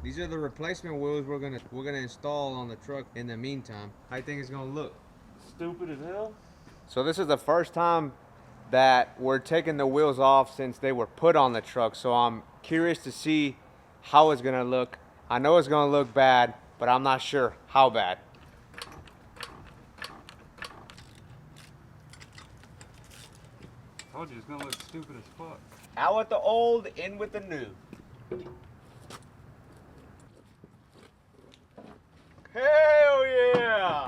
These are the replacement wheels we're gonna install on the truck in the meantime. How you think it's gonna look? Stupid as hell. So this is the first time that we're taking the wheels off since they were put on the truck. So I'm curious to see how it's gonna look. I know it's gonna look bad, but I'm not sure how bad. I told you it's gonna look stupid as fuck. Out with the old, in with the new. Hell yeah!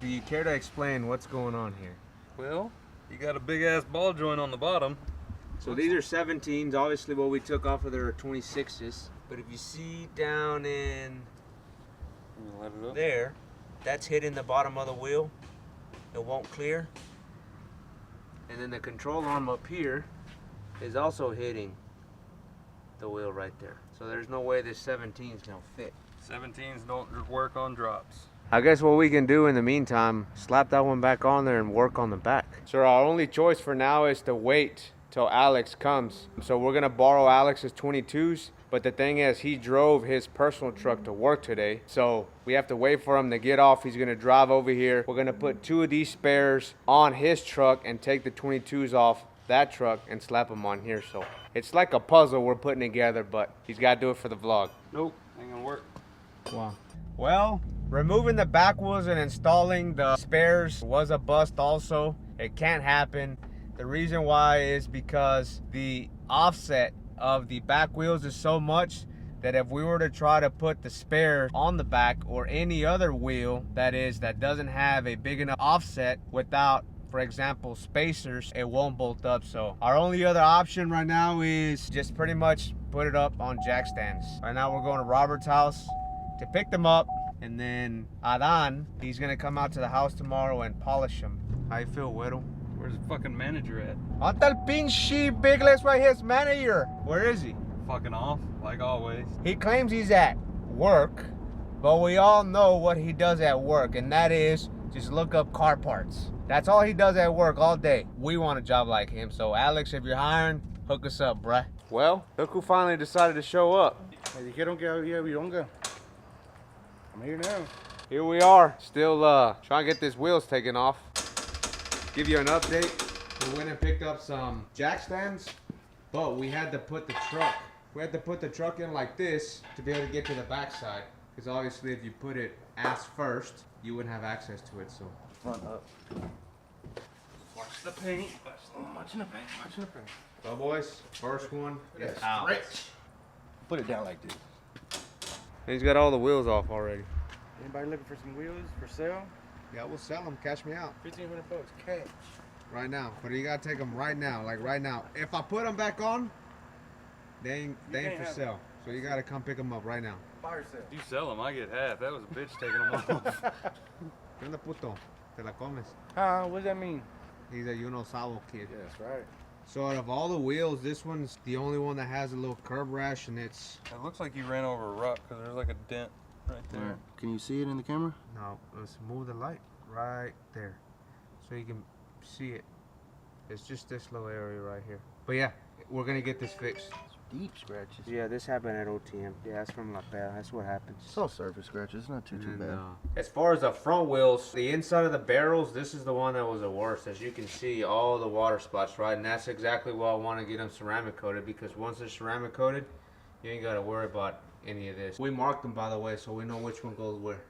Do you care to explain what's going on here? Well, you got a big ass ball joint on the bottom. So these are 17s. Obviously what we took off of there are 26s. But if you see down in Light it up. there, that's hitting the bottom of the wheel. It won't clear. And then the control arm up here is also hitting the wheel right there. So there's no way this 17 is gonna fit. 17s don't work on drops. I guess what we can do in the meantime, slap that one back on there and work on the back. So our only choice for now is to wait till Alex comes. So we're gonna borrow Alex's 22s, but the thing is he drove his personal truck to work today. So we have to wait for him to get off. He's gonna drive over here. We're gonna put 2 of these spares on his truck and take the 22s off that truck and slap them on here. So it's like a puzzle we're putting together, but he's gotta do it for the vlog. Nope, ain't gonna work. Wow. Well, removing the back wheels and installing the spares was a bust also. It can't happen. The reason why is because the offset of the back wheels is so much that if we were to try to put the spare on the back or any other wheel that doesn't have a big enough offset without, for example, spacers, it won't bolt up. So our only other option right now is just pretty much put it up on jack stands. Right now we're going to Robert's house to pick them up, and then Adan, he's gonna come out to the house tomorrow and polish them. How you feel, Whittle? Where's the fucking manager at? Ante el pinche Billets right here, his manager. Where is he? Fucking off, like always. He claims he's at work, but we all know what he does at work, and that is just look up car parts. That's all he does at work all day. We want a job like him, so Alex, if you're hiring, hook us up, bruh. Well, look who finally decided to show up. Me dijeron que había vironga. I'm here now. Here we are, still trying to get these wheels taken off. Give you an update. We went and picked up some jack stands, but we had to put the truck in like this to be able to get to the backside. Because obviously if you put it ass first, you wouldn't have access to it, so. Front up. Watch the paint. Watching the paint. Watching the paint. Well, boys, first one is Yes, out. stretch. Put it down like this. He's got all the wheels off already. Anybody looking for some wheels for sale? Yeah, we'll sell them. Cash me out. 1,500 bucks cash. Right now. But you gotta take them right now. Like right now. If I put them back on, they ain't for sale. So you gotta come pick them up right now. Fire sale. You sell them, I get half. That was a bitch taking them off. ¿Qué onda, puto? Te la comes. What does that mean? He's a you know sabo kid. Yeah, that's right. So out of all the wheels, this one's the only one that has a little curb rash, and it's It looks like you ran over a rock because there's like a dent right there. Can you see it in the camera? no. Let's move the light right there, so you can see it. It's just this little area right here. But yeah, we're gonna get this fixed. Deep scratches. Yeah, this happened at OTM. Yeah, that's from La Pera. That's what happens. It's all surface scratches. It's not too bad. As far as the front wheels, the inside of the barrels, this is the one that was the worst. As you can see, all the water spots, right? And that's exactly why I want to get them ceramic coated, because once they're ceramic coated, you ain't got to worry about any of this. We marked them, by the way, so we know which one goes where.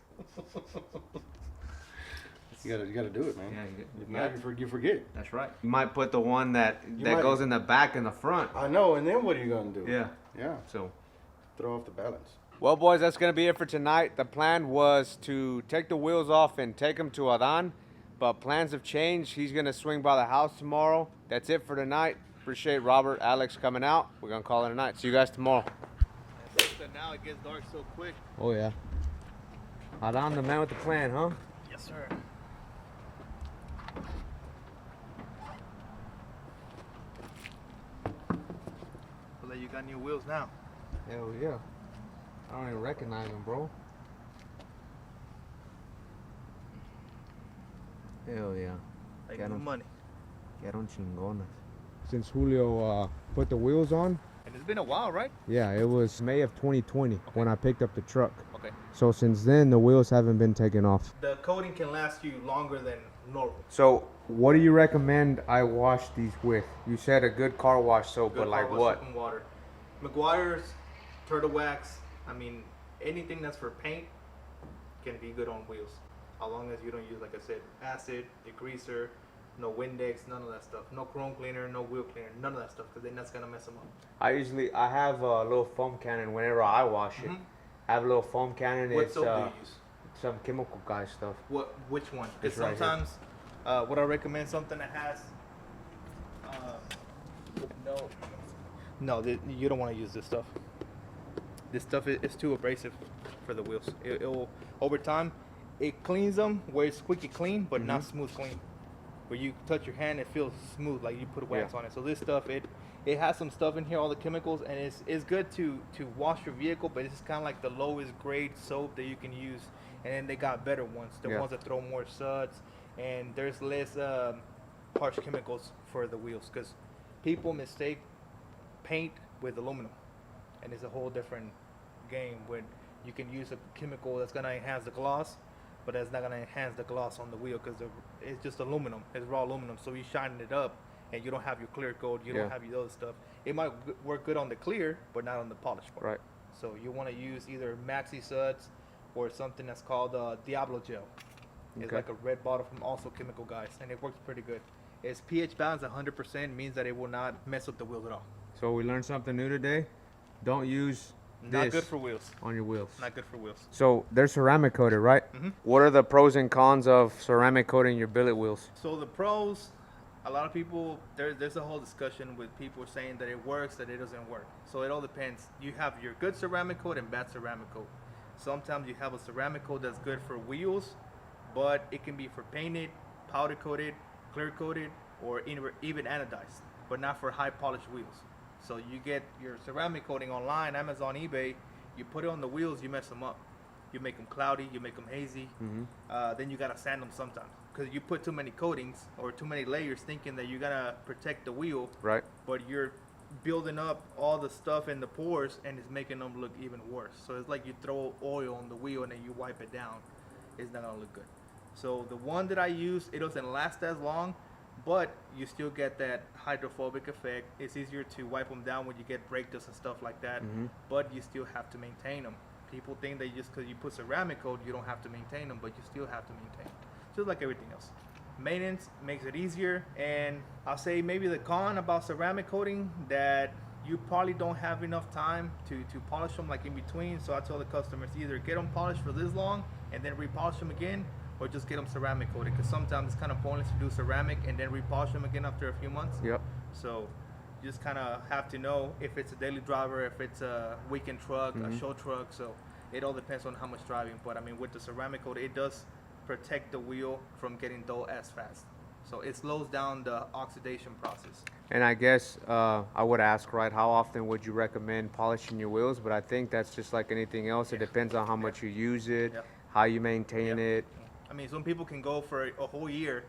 You gotta do it, man. Yeah, If not, you forget. That's right. You might put the one that might- goes in the back and the front. I know, and then what are you gonna do? Yeah. Yeah. So. Throw off the balance. Well, boys, that's going to be it for tonight. The plan was to take the wheels off and take them to Adan, but plans have changed. He's going to swing by the house tomorrow. That's it for tonight. Appreciate Robert, Alex coming out. We're going to call it a night. See you guys tomorrow. Now it gets dark so quick. Oh, yeah. Adan, the man with the plan, huh? Yes, sir. Well, you got new wheels now. Hell yeah. I don't even recognize him, bro. Hell yeah. Like Got new 'em. money. Quedaron chingonas. Since Julio put the wheels on, And it's been a while, right? Yeah, it was May of 2020 when I picked up the truck. Okay. So since then, the wheels haven't been taken off. The coating can last you longer than normal. So what do you recommend I wash these with? You said a good car wash soap, Good but like car wash what? soap and water. McGuire's, Turtle Wax. I mean, anything that's for paint can be good on wheels, as long as you don't use, like I said, acid, degreaser, no Windex, none of that stuff. No chrome cleaner, no wheel cleaner, none of that stuff, because then that's gonna mess them up. I have a little foam cannon whenever I wash it. I have a little foam cannon. What It's soap do you use? some chemical guy stuff. Which one? Because It's right here. sometimes, what I recommend something that has, you don't want to use this stuff. This stuff is too abrasive for the wheels. It'll over time, it cleans them where it's squeaky clean, but not smooth clean. Where you touch your hand, it feels smooth like you put wax on it. So this stuff, it has some stuff in here, all the chemicals, and it's good to wash your vehicle, but it's kind of like the lowest grade soap that you can use. And then they got better ones, the ones that throw more suds, and there's less harsh chemicals for the wheels, because people mistake paint with aluminum, and it's a whole different game when you can use a chemical that's gonna enhance the gloss, but that's not gonna enhance the gloss on the wheel, because it's just aluminum, it's raw aluminum. So you shine it up, and you don't have your clear coat, you don't have your other stuff. It might work good on the clear, but not on the polished part. Right. So you want to use either Maxi Suds or something that's called Diablo Gel. It's like a red bottle from also Chemical Guys, and it works pretty good. It's pH balanced 100%, means that it will not mess with the wheels at all. So we learned something new today. Don't use Not this good for wheels. on your wheels. Not good for wheels. So they're ceramic coated, right? What are the pros and cons of ceramic coating your billet wheels? So the pros, a lot of people, there's a whole discussion with people saying that it works, that it doesn't work. So it all depends. You have your good ceramic coat and bad ceramic coat. Sometimes you have a ceramic coat that's good for wheels, but it can be for painted, powder coated, clear coated, or even anodized, but not for high polished wheels. So you get your ceramic coating online, Amazon, eBay, you put it on the wheels, you mess them up. You make them cloudy, you make them hazy. Then you gotta sand them sometimes, because you put too many coatings or too many layers thinking that you're gonna protect the wheel, Right. but you're building up all the stuff in the pores, and it's making them look even worse. So it's like you throw oil on the wheel and then you wipe it down. It's not gonna look good. So the one that I use, it doesn't last as long, but you still get that hydrophobic effect. It's easier to wipe them down when you get brake dust and stuff like that, but you still have to maintain them. People think that just because you put ceramic coat, you don't have to maintain them, but you still have to maintain, just like everything else. Maintenance makes it easier, and I'll say maybe the con about ceramic coating, that you probably don't have enough time to polish them like in between. So I tell the customers, either get them polished for this long and then repolish them again, or just get them ceramic coated, because sometimes it's kind of pointless to do ceramic and then repolish them again after a few months. Yep. So you just kind of have to know if it's a daily driver, if it's a weekend truck, a show truck. So it all depends on how much driving. But I mean, with the ceramic coat, it does protect the wheel from getting dull as fast. So it slows down the oxidation process. And I guess I would ask, right, how often would you recommend polishing your wheels? But I think that's just like anything else. It depends on how much you use it, how you maintain it. I mean, some people can go for a whole year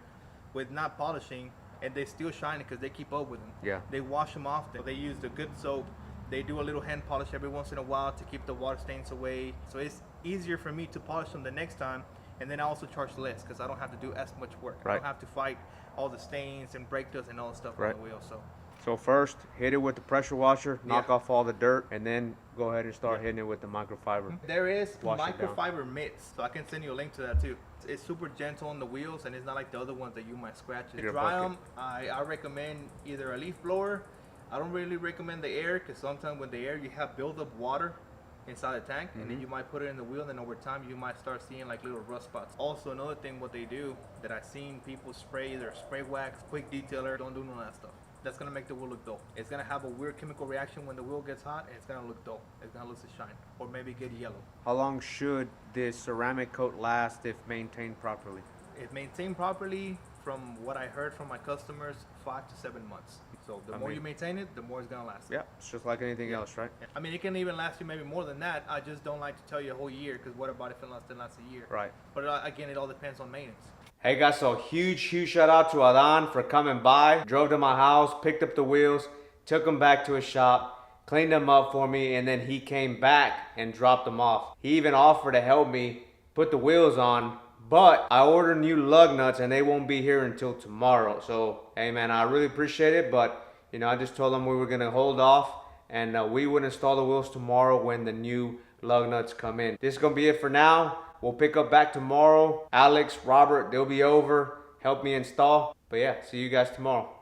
with not polishing, and they still shine it because they keep up with them. Yeah. They wash them often. They use the good soap. They do a little hand polish every once in a while to keep the water stains away. So it's easier for me to polish them the next time, and then I also charge less because I don't have to do as much work. I don't have to fight all the stains and brake dust and all the stuff on the wheel. So first, hit it with the pressure washer, knock off all the dirt, and then go ahead and start hitting it with the microfiber. There is Wash it down. microfiber mitts, so I can send you a link to that too. It's super gentle on the wheels, and it's not like the other ones that you might scratch. To dry them, I recommend either a leaf blower. I don't really recommend the air, because sometimes with the air you have build-up water inside the tank, and then you might put it in the wheel, and then over time you might start seeing like little rust spots. Also, another thing what they do that I've seen people spray, either spray wax, quick detailer, don't do none of that stuff. That's gonna make the wheel look dull. It's gonna have a weird chemical reaction when the wheel gets hot, and it's gonna look dull. It's gonna lose its shine, or maybe get yellow. How long should this ceramic coat last if maintained properly? If maintained properly, from what I heard from my customers, 5 to 7 months. So the more you maintain it, the more it's gonna last. Yeah, it's just like anything else, right? I mean, it can even last you maybe more than that. I just don't like to tell you a whole year, because what about if it lasts a year? Right. But again, it all depends on maintenance. Hey guys, so huge shout out to Adan for coming by. Drove to my house, picked up the wheels, took them back to his shop, cleaned them up for me, and then he came back and dropped them off. He even offered to help me put the wheels on, but I ordered new lug nuts and they won't be here until tomorrow. So, hey man, I really appreciate it, but you know, I just told him we were gonna hold off and we would install the wheels tomorrow when the new lug nuts come in. This is gonna be it for now. We'll pick up back tomorrow. Alex, Robert, they'll be over, help me install. But yeah, see you guys tomorrow.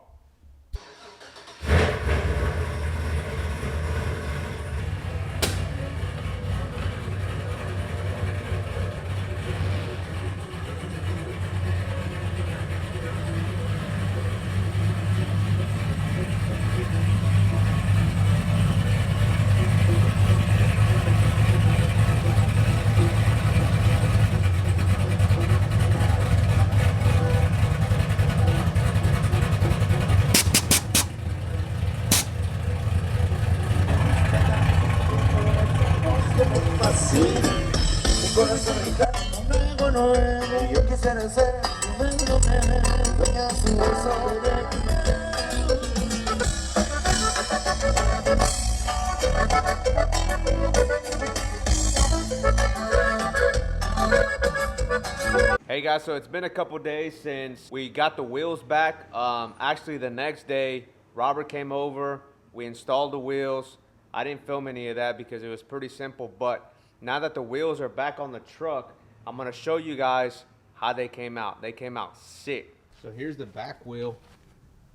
Hey guys, so it's been a couple days since we got the wheels back. Actually the next day, Robert came over, we installed the wheels. I didn't film any of that because it was pretty simple, but now that the wheels are back on the truck, I'm gonna show you guys how they came out. They came out sick. So here's the back wheel.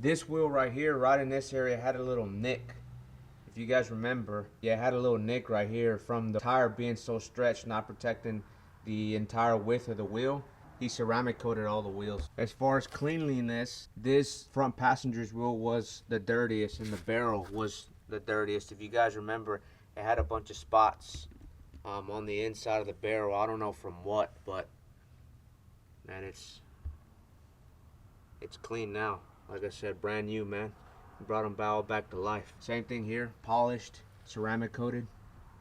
This wheel right here, right in this area, had a little nick. If you guys remember, yeah, it had a little nick right here from the tire being so stretched, not protecting the entire width of the wheel. He ceramic coated all the wheels. As far as cleanliness, this front passenger's wheel was the dirtiest and the barrel was the dirtiest. If you guys remember, it had a bunch of spots on the inside of the barrel. I don't know from what, but man, it's clean now. Like I said, brand new, man. Brought them barrel back to life. Same thing here, polished, ceramic coated.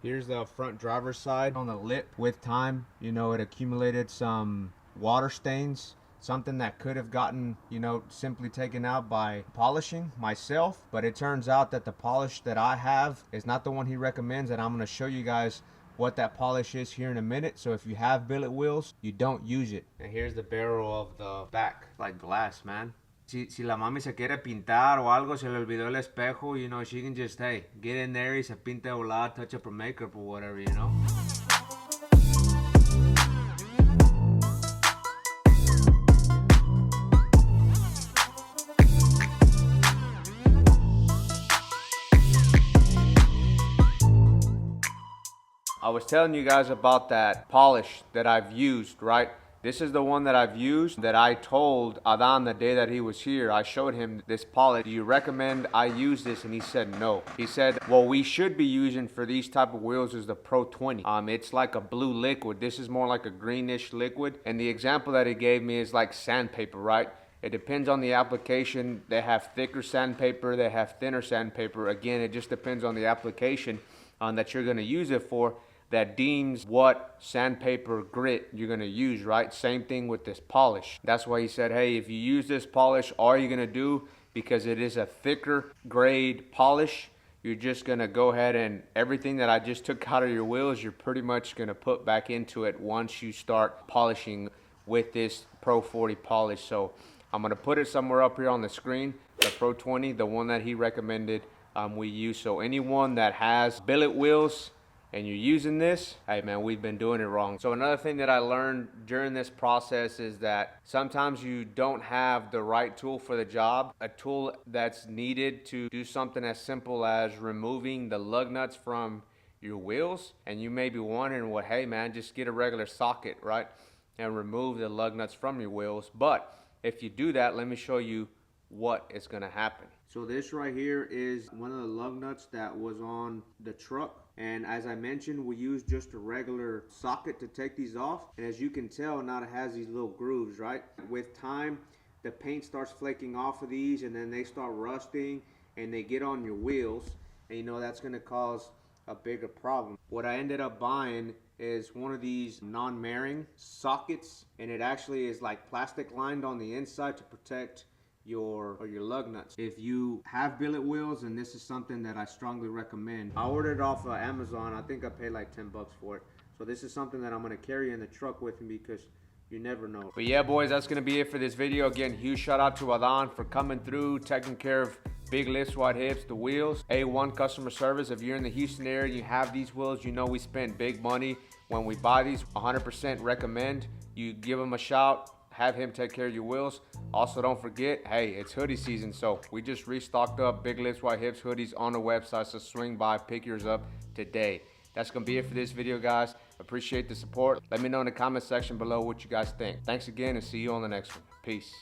Here's the front driver's side. On the lip, with time, you know, it accumulated some water stains, something that could have gotten, you know, simply taken out by polishing myself, but it turns out that the polish that I have is not the one he recommends, and I'm going to show you guys what that polish is here in a minute. So if you have billet wheels, you don't use it. And here's the barrel of the back, like glass, man. Si la mami se quiere pintar o algo, se le olvidó el espejo, you know, she can just, hey, get in there y se pinta de volada, touch up her makeup or whatever, you know. I was telling you guys about that polish that I've used, right? This is the one that I've used that I told Adan the day that he was here. I showed him this polish. Do you recommend I use this? And he said no. He said, what we should be using for these type of wheels is the Pro 20. It's like a blue liquid. This is more like a greenish liquid. And the example that he gave me is like sandpaper, right? It depends on the application. They have thicker sandpaper, they have thinner sandpaper. Again, it just depends on the application that you're gonna use it for, that deems what sandpaper grit you're gonna use, right? Same thing with this polish. That's why he said, hey, if you use this polish, all you're gonna do, because it is a thicker grade polish, you're just gonna go ahead and everything that I just took out of your wheels, you're pretty much gonna put back into it once you start polishing with this Pro 40 polish. So I'm gonna put it somewhere up here on the screen, the Pro 20, the one that he recommended we use. So anyone that has billet wheels and you're using this, hey man, we've been doing it wrong. So another thing that I learned during this process is that sometimes you don't have the right tool for the job. A tool that's needed to do something as simple as removing the lug nuts from your wheels. And you may be wondering, well, hey man, just get a regular socket, right? And remove the lug nuts from your wheels. But if you do that, let me show you what is gonna happen. So this right here is one of the lug nuts that was on the truck. And as I mentioned, we use just a regular socket to take these off. And as you can tell, now it has these little grooves, right? With time, the paint starts flaking off of these and then they start rusting and they get on your wheels. And you know, that's gonna cause a bigger problem. What I ended up buying is one of these non-marring sockets, and it actually is like plastic lined on the inside to protect your lug nuts. If you have billet wheels, and this is something that I strongly recommend. I ordered it off Amazon. I think I paid like 10 bucks for it. So this is something that I'm gonna carry in the truck with me because you never know. But yeah, boys, that's gonna be it for this video. Again, huge shout out to Adan for coming through, taking care of big lifts, wide hips, the wheels. A1 customer service. If you're in the Houston area and you have these wheels, you know we spend big money when we buy these. 100% recommend you give him a shout, have him take care of your wheels. Also, don't forget, hey, it's hoodie season, so we just restocked up big lifts, wide hips hoodies on the website, so swing by, pick yours up today. That's gonna be it for this video, guys. Appreciate the support. Let me know in the comment section below what you guys think. Thanks again, and see you on the next one. Peace.